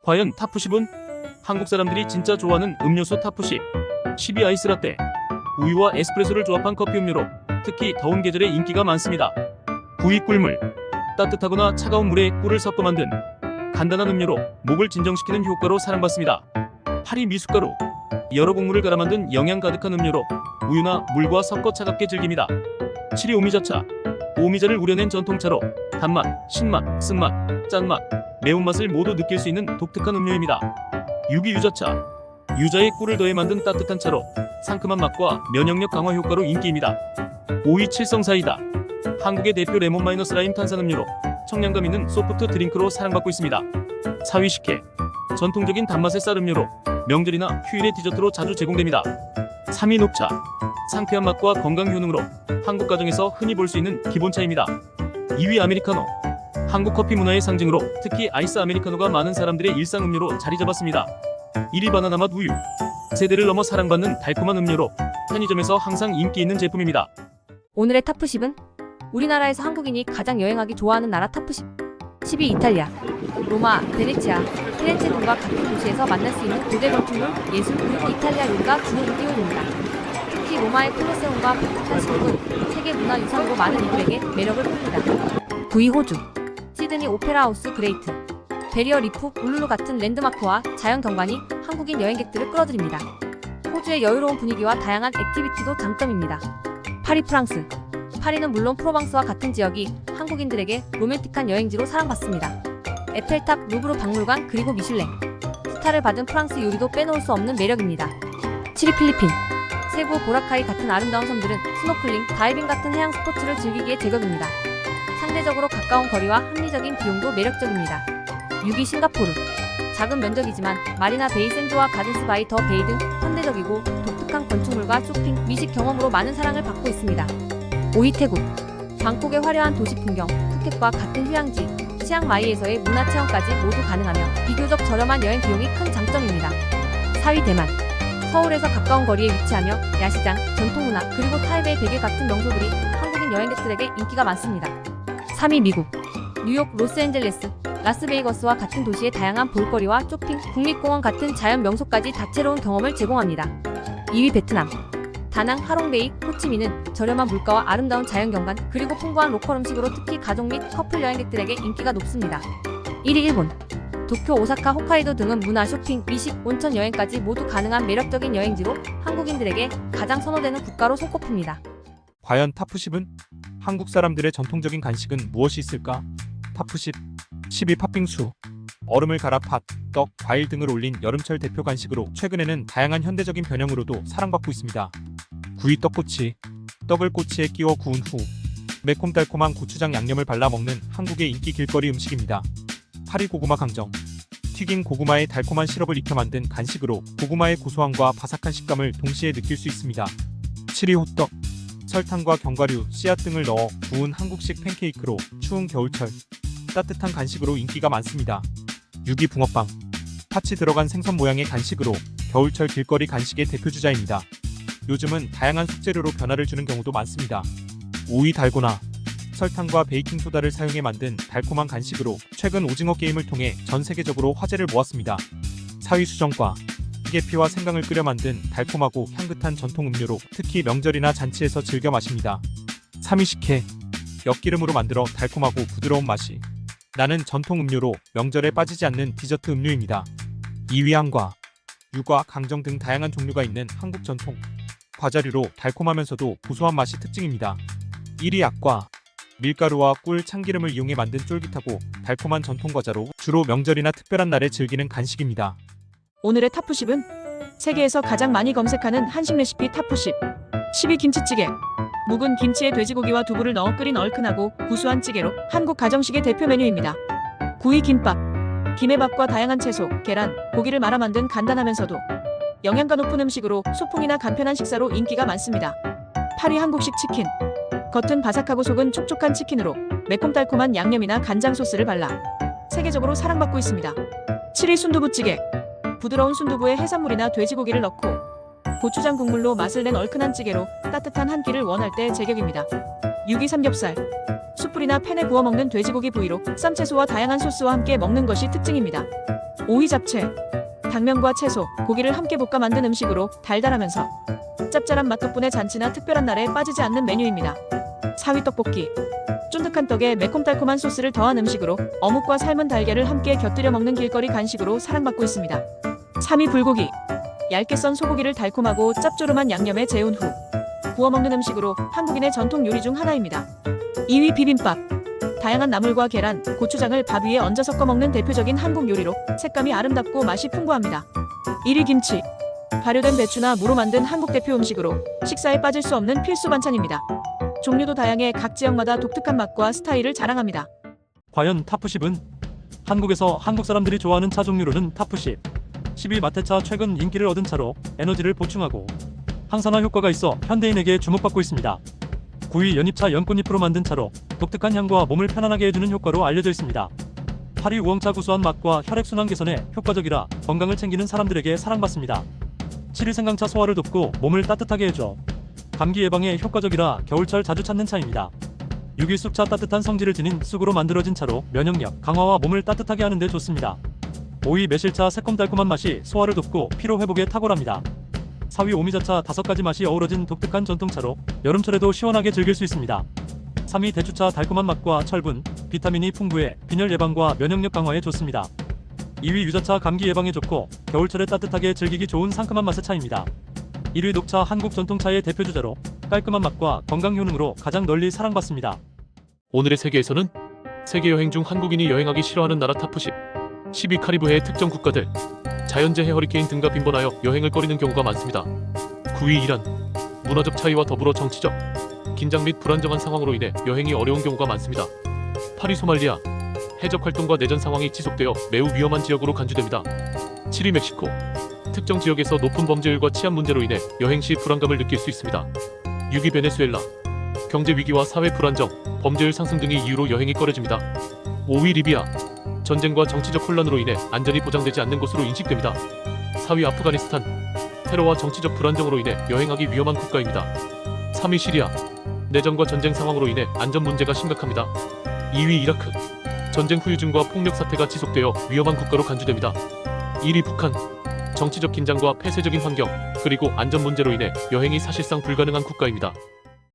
과연 탑10은? 한국 사람들이 진짜 좋아하는 음료수 탑10. 12 아이스라떼. 우유와 에스프레소를 조합한 커피 음료로 특히 더운 계절에 인기가 많습니다. 9위 꿀물. 따뜻하거나 차가운 물에 꿀을 섞어 만든 간단한 음료로 목을 진정시키는 효과로 사랑받습니다. 8위 미숫가루. 여러 곡물을 갈아 만든 영양 가득한 음료로 우유나 물과 섞어 차갑게 즐깁니다. 7위 오미자차. 오미자를 우려낸 전통차로 단맛, 신맛, 쓴맛, 짠맛, 매운맛을 모두 느낄 수 있는 독특한 음료입니다. 6위 유자차. 유자에 꿀을 더해 만든 따뜻한 차로 상큼한 맛과 면역력 강화 효과로 인기입니다. 5위 칠성사이다. 한국의 대표 레몬 마이너스 라임 탄산음료로 청량감 있는 소프트 드링크로 사랑받고 있습니다. 4위 식혜. 전통적인 단맛의 쌀음료로 명절이나 휴일의 디저트로 자주 제공됩니다. 3위 녹차. 상쾌한 맛과 건강 효능으로 한국 가정에서 흔히 볼 수 있는 기본차입니다. 2위 아메리카노. 한국 커피 문화의 상징으로 특히 아이스 아메리카노가 많은 사람들의 일상 음료로 자리 잡았습니다. 1위 바나나맛 우유. 세대를 넘어 사랑받는 달콤한 음료로 편의점에서 항상 인기 있는 제품입니다. 오늘의 탑10은 우리나라에서 한국인이 가장 여행하기 좋아하는 나라 탑10. 10위 이탈리아. 로마, 베네치아, 피렌체 등과 같은 도시에서 만날 수 있는 고대 건축물, 예술 그리고 이탈리아 요리가 주로 인기요리입니다. 특히 로마의 콜로세움과 바티칸 시국은 세계 문화유산으로 많은 이들에게 매력을 봅니다. 9위 호주. 시드니 오페라 하우스 그레이트 베리어 리프, 울룰루 같은 랜드마크와 자연 경관이 한국인 여행객들을 끌어들입니다. 호주의 여유로운 분위기와 다양한 액티비티도 장점입니다. 8위 프랑스. 파리는 물론 프로방스와 같은 지역이 한국인들에게 로맨틱한 여행지로 사랑받습니다. 에펠탑, 루브르 박물관, 그리고 미슐랭 스타를 받은 프랑스 요리도 빼놓을 수 없는 매력입니다. 7위 필리핀. 세부, 보라카이 같은 아름다운 섬들은 스노클링, 다이빙 같은 해양 스포츠를 즐기기에 제격입니다. 상대적으로 가까운 거리와 합리적인 비용도 매력적입니다. 6위 싱가포르. 작은 면적이지만 마리나 베이 샌즈와 가든스 바이 더 베이 등 현대적이고 독특한 건축물과 쇼핑, 미식 경험으로 많은 사랑을 받고 있습니다. 5위 태국. 방콕의 화려한 도시 풍경, 푸켓과 같은 휴양지, 치앙마이에서의 문화체험까지 모두 가능하며 비교적 저렴한 여행 비용이 큰 장점입니다. 4위 대만. 서울에서 가까운 거리에 위치하며 야시장, 전통문화, 그리고 타이베이 백일 같은 명소들이 한국인 여행객들에게 인기가 많습니다. 3위 미국. 뉴욕, 로스앤젤레스, 라스베이거스와 같은 도시의 다양한 볼거리와 쇼핑, 국립공원 같은 자연 명소까지 다채로운 경험을 제공합니다. 2위 베트남. 다낭, 하롱베이, 호치민은 저렴한 물가와 아름다운 자연 경관, 그리고 풍부한 로컬 음식으로 특히 가족 및 커플 여행객들에게 인기가 높습니다. 1위 일본. 도쿄, 오사카, 홋카이도 등은 문화, 쇼핑, 미식, 온천 여행까지 모두 가능한 매력적인 여행지로 한국인들에게 가장 선호되는 국가로 손꼽힙니다. 과연 탑10은? 한국 사람들의 전통적인 간식은 무엇이 있을까? 탑10. 10위 팥빙수. 얼음을 갈아 팥, 떡, 과일 등을 올린 여름철 대표 간식으로 최근에는 다양한 현대적인 변형으로도 사랑받고 있습니다. 9위 떡꼬치. 떡을 꼬치에 끼워 구운 후 매콤달콤한 고추장 양념을 발라 먹는 한국의 인기 길거리 음식입니다. 8위 고구마 강정. 튀긴 고구마에 달콤한 시럽을 익혀 만든 간식으로 고구마의 고소함과 바삭한 식감을 동시에 느낄 수 있습니다. 7위 호떡. 설탕과 견과류, 씨앗 등을 넣어 구운 한국식 팬케이크로 추운 겨울철 따뜻한 간식으로 인기가 많습니다. 6위 붕어빵. 팥이 들어간 생선 모양의 간식으로 겨울철 길거리 간식의 대표주자입니다. 요즘은 다양한 속재료로 변화를 주는 경우도 많습니다. 5위 달고나. 설탕과 베이킹소다를 사용해 만든 달콤한 간식으로 최근 오징어 게임을 통해 전 세계적으로 화제를 모았습니다. 4위 수정과. 시계피와 생강을 끓여 만든 달콤하고 향긋한 전통 음료로 특히 명절이나 잔치에서 즐겨 마십니다. 3위 식혜. 엿기름으로 만들어 달콤하고 부드러운 맛이 나는 전통 음료로 명절에 빠지지 않는 디저트 음료입니다. 2위 한과. 유과, 강정 등 다양한 종류가 있는 한국 전통 과자류로 달콤하면서도 고소한 맛이 특징입니다. 1위 약과. 밀가루와 꿀, 참기름을 이용해 만든 쫄깃하고 달콤한 전통 과자로 주로 명절이나 특별한 날에 즐기는 간식입니다. 오늘의 탑10은 세계에서 가장 많이 검색하는 한식 레시피 탑10. 10위 김치찌개. 묵은 김치에 돼지고기와 두부를 넣어 끓인 얼큰하고 구수한 찌개로 한국 가정식의 대표 메뉴입니다. 9위 김밥. 김에 밥과 다양한 채소, 계란, 고기를 말아 만든 간단하면서도 영양가 높은 음식으로 소풍이나 간편한 식사로 인기가 많습니다. 8위 한국식 치킨. 겉은 바삭하고 속은 촉촉한 치킨으로 매콤달콤한 양념이나 간장 소스를 발라 세계적으로 사랑받고 있습니다. 7위 순두부찌개. 부드러운 순두부에 해산물이나 돼지고기를 넣고 고추장 국물로 맛을 낸 얼큰한 찌개로 따뜻한 한 끼를 원할 때 제격입니다. 6위 삼겹살. 숯불이나 팬에 구워 먹는 돼지고기 부위로 쌈채소와 다양한 소스와 함께 먹는 것이 특징입니다. 5위 잡채. 당면과 채소, 고기를 함께 볶아 만든 음식으로 달달하면서 짭짤한 맛 덕분에 잔치나 특별한 날에 빠지지 않는 메뉴입니다. 4위 떡볶이. 쫀득한 떡에 매콤달콤한 소스를 더한 음식으로 어묵과 삶은 달걀을 함께 곁들여 먹는 길거리 간식으로 사랑받고 있습니다. 3위 불고기. 얇게 썬 소고기를 달콤하고 짭조름한 양념에 재운 후 구워 먹는 음식으로 한국인의 전통 요리 중 하나입니다. 2위 비빔밥. 다양한 나물과 계란, 고추장을 밥 위에 얹어 섞어 먹는 대표적인 한국 요리로 색감이 아름답고 맛이 풍부합니다. 1위 김치. 발효된 배추나 무로 만든 한국 대표 음식으로 식사에 빠질 수 없는 필수 반찬입니다. 종류도 다양해 각 지역마다 독특한 맛과 스타일을 자랑합니다. 과연 탑10은? 한국에서 한국 사람들이 좋아하는 차 종류로는 탑10. 10위 마테차. 최근 인기를 얻은 차로 에너지를 보충하고 항산화 효과가 있어 현대인에게 주목받고 있습니다. 9위 연잎차. 연꽃잎으로 만든 차로 독특한 향과 몸을 편안하게 해주는 효과로 알려져 있습니다. 8위 우엉차. 구수한 맛과 혈액순환 개선에 효과적이라 건강을 챙기는 사람들에게 사랑받습니다. 7위 생강차. 소화를 돕고 몸을 따뜻하게 해줘 감기 예방에 효과적이라 겨울철 자주 찾는 차입니다. 6위 쑥차. 따뜻한 성질을 지닌 쑥으로 만들어진 차로 면역력 강화와 몸을 따뜻하게 하는 데 좋습니다. 5위 매실차. 새콤달콤한 맛이 소화를 돕고 피로 회복에 탁월합니다. 4위 오미자차. 5가지 맛이 어우러진 독특한 전통차로 여름철에도 시원하게 즐길 수 있습니다. 3위 대추차. 달콤한 맛과 철분, 비타민이 풍부해 빈혈 예방과 면역력 강화에 좋습니다. 2위 유자차. 감기 예방에 좋고 겨울철에 따뜻하게 즐기기 좋은 상큼한 맛의 차입니다. 1위 녹차. 한국 전통차의 대표 주자로 깔끔한 맛과 건강 효능으로 가장 널리 사랑받습니다. 오늘의 세계에서는 세계 여행 중 한국인이 여행하기 싫어하는 나라 탑10. 10위 카리브해의 특정 국가들. 자연재해, 허리케인 등과 빈번하여 여행을 꺼리는 경우가 많습니다. 9위 이란. 문화적 차이와 더불어 정치적, 긴장 및 불안정한 상황으로 인해 여행이 어려운 경우가 많습니다. 8위 소말리아. 해적 활동과 내전 상황이 지속되어 매우 위험한 지역으로 간주됩니다. 7위 멕시코. 특정 지역에서 높은 범죄율과 치안 문제로 인해 여행 시 불안감을 느낄 수 있습니다. 6위 베네수엘라. 경제 위기와 사회 불안정, 범죄율 상승 등의 이유로 여행이 꺼려집니다. 5위 리비아. 전쟁과 정치적 혼란으로 인해 안전이 보장되지 않는 곳으로 인식됩니다. 4위 아프가니스탄. 테러와 정치적 불안정으로 인해 여행하기 위험한 국가입니다. 3위 시리아. 내전과 전쟁 상황으로 인해 안전 문제가 심각합니다. 2위 이라크. 전쟁 후유증과 폭력 사태가 지속되어 위험한 국가로 간주됩니다. 1위 북한. 정치적 긴장과 폐쇄적인 환경, 그리고 안전 문제로 인해 여행이 사실상 불가능한 국가입니다.